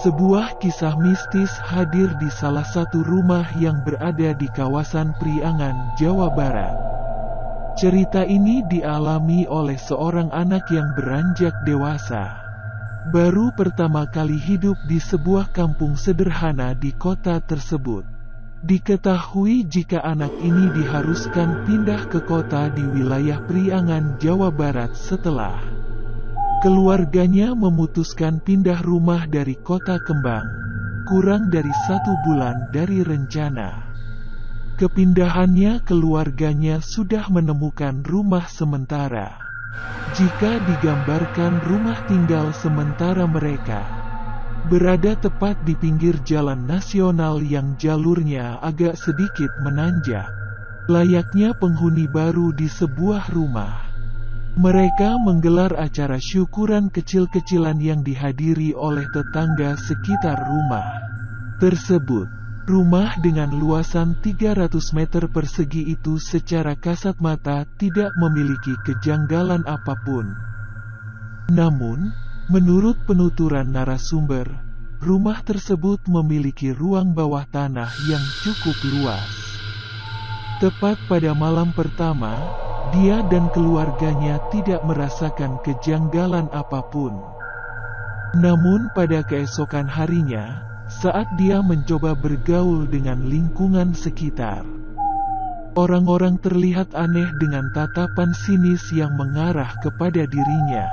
Sebuah kisah mistis hadir di salah satu rumah yang berada di kawasan Priangan, Jawa Barat. Cerita ini dialami oleh seorang anak yang beranjak dewasa. Baru pertama kali hidup di sebuah kampung sederhana di kota tersebut. Diketahui jika anak ini diharuskan pindah ke kota di wilayah Priangan, Jawa Barat setelah keluarganya memutuskan pindah rumah dari kota kembang, kurang dari 1 bulan dari rencana. Kepindahannya keluarganya sudah menemukan rumah sementara. Jika digambarkan rumah tinggal sementara mereka, berada tepat di pinggir jalan nasional yang jalurnya agak sedikit menanjak, layaknya penghuni baru di sebuah rumah. Mereka menggelar acara syukuran kecil-kecilan yang dihadiri oleh tetangga sekitar rumah tersebut. Rumah dengan luasan 300 meter persegi itu secara kasat mata tidak memiliki kejanggalan apapun. Namun, menurut penuturan narasumber, rumah tersebut memiliki ruang bawah tanah yang cukup luas. Tepat pada malam pertama, dia dan keluarganya tidak merasakan kejanggalan apapun. Namun pada keesokan harinya, saat dia mencoba bergaul dengan lingkungan sekitar, orang-orang terlihat aneh dengan tatapan sinis yang mengarah kepada dirinya.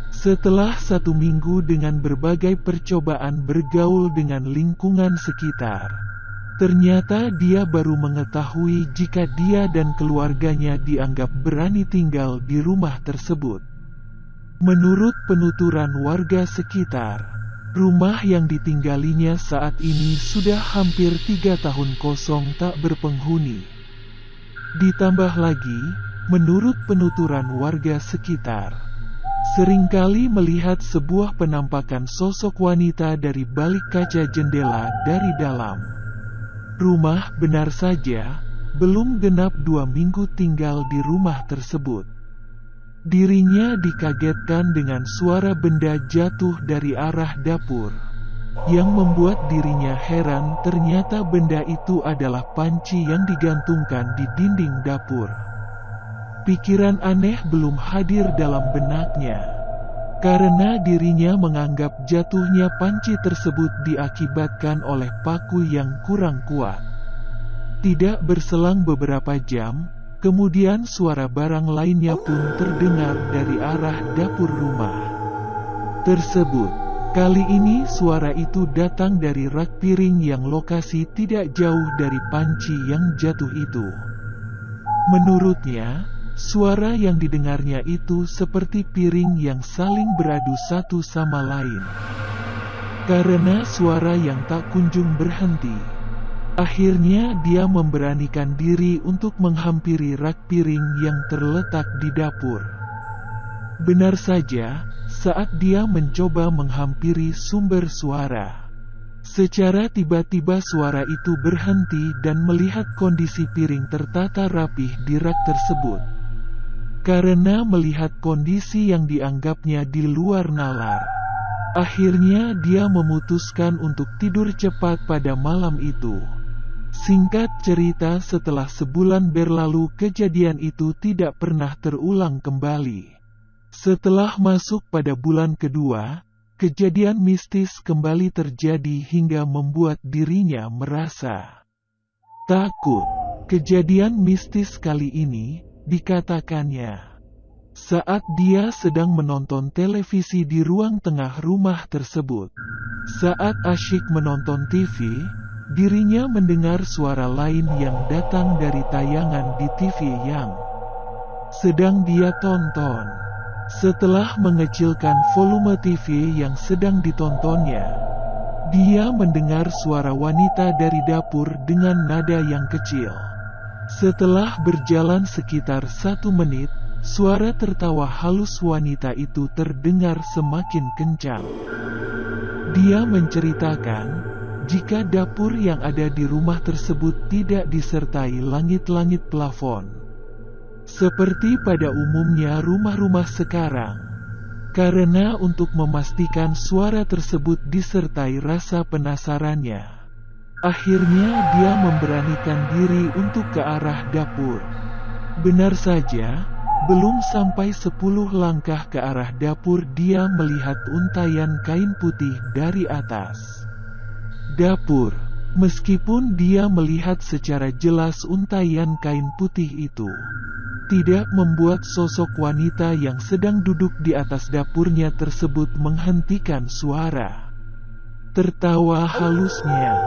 Setelah 1 minggu dengan berbagai percobaan bergaul dengan lingkungan sekitar, ternyata dia baru mengetahui jika dia dan keluarganya dianggap berani tinggal di rumah tersebut. Menurut penuturan warga sekitar, rumah yang ditinggalinya saat ini sudah hampir 3 tahun kosong tak berpenghuni. Ditambah lagi, menurut penuturan warga sekitar, seringkali melihat sebuah penampakan sosok wanita dari balik kaca jendela dari dalam rumah. Benar saja, belum genap 2 minggu tinggal di rumah tersebut, dirinya dikagetkan dengan suara benda jatuh dari arah dapur. Yang membuat dirinya heran, ternyata benda itu adalah panci yang digantungkan di dinding dapur. Pikiran aneh belum hadir dalam benaknya, karena dirinya menganggap jatuhnya panci tersebut diakibatkan oleh paku yang kurang kuat. Tidak berselang beberapa jam, kemudian suara barang lainnya pun terdengar dari arah dapur rumah tersebut. Kali ini suara itu datang dari rak piring yang lokasi tidak jauh dari panci yang jatuh itu. Menurutnya, suara yang didengarnya itu seperti piring yang saling beradu satu sama lain. Karena suara yang tak kunjung berhenti, akhirnya dia memberanikan diri untuk menghampiri rak piring yang terletak di dapur. Benar saja, saat dia mencoba menghampiri sumber suara, secara tiba-tiba suara itu berhenti dan melihat kondisi piring tertata rapih di rak tersebut. Karena melihat kondisi yang dianggapnya di luar nalar, akhirnya dia memutuskan untuk tidur cepat pada malam itu. Singkat cerita, setelah sebulan berlalu, kejadian itu tidak pernah terulang kembali. Setelah masuk pada bulan kedua, kejadian mistis kembali terjadi hingga membuat dirinya merasa takut. Kejadian mistis kali ini, dikatakannya, saat dia sedang menonton televisi di ruang tengah rumah tersebut. Saat asyik menonton TV, dirinya mendengar suara lain yang datang dari tayangan di TV yang sedang dia tonton. Setelah mengecilkan volume TV yang sedang ditontonnya, dia mendengar suara wanita dari dapur dengan nada yang kecil. Setelah berjalan sekitar 1 menit, suara tertawa halus wanita itu terdengar semakin kencang. Dia menceritakan, jika dapur yang ada di rumah tersebut tidak disertai langit-langit plafon. Seperti pada umumnya rumah-rumah sekarang. Karena untuk memastikan suara tersebut disertai rasa penasarannya, akhirnya dia memberanikan diri untuk ke arah dapur. Benar saja, belum sampai 10 langkah ke arah dapur dia melihat untaian kain putih dari atas dapur. Meskipun dia melihat secara jelas untaian kain putih itu tidak membuat sosok wanita yang sedang duduk di atas dapurnya tersebut menghentikan suara tertawa halusnya.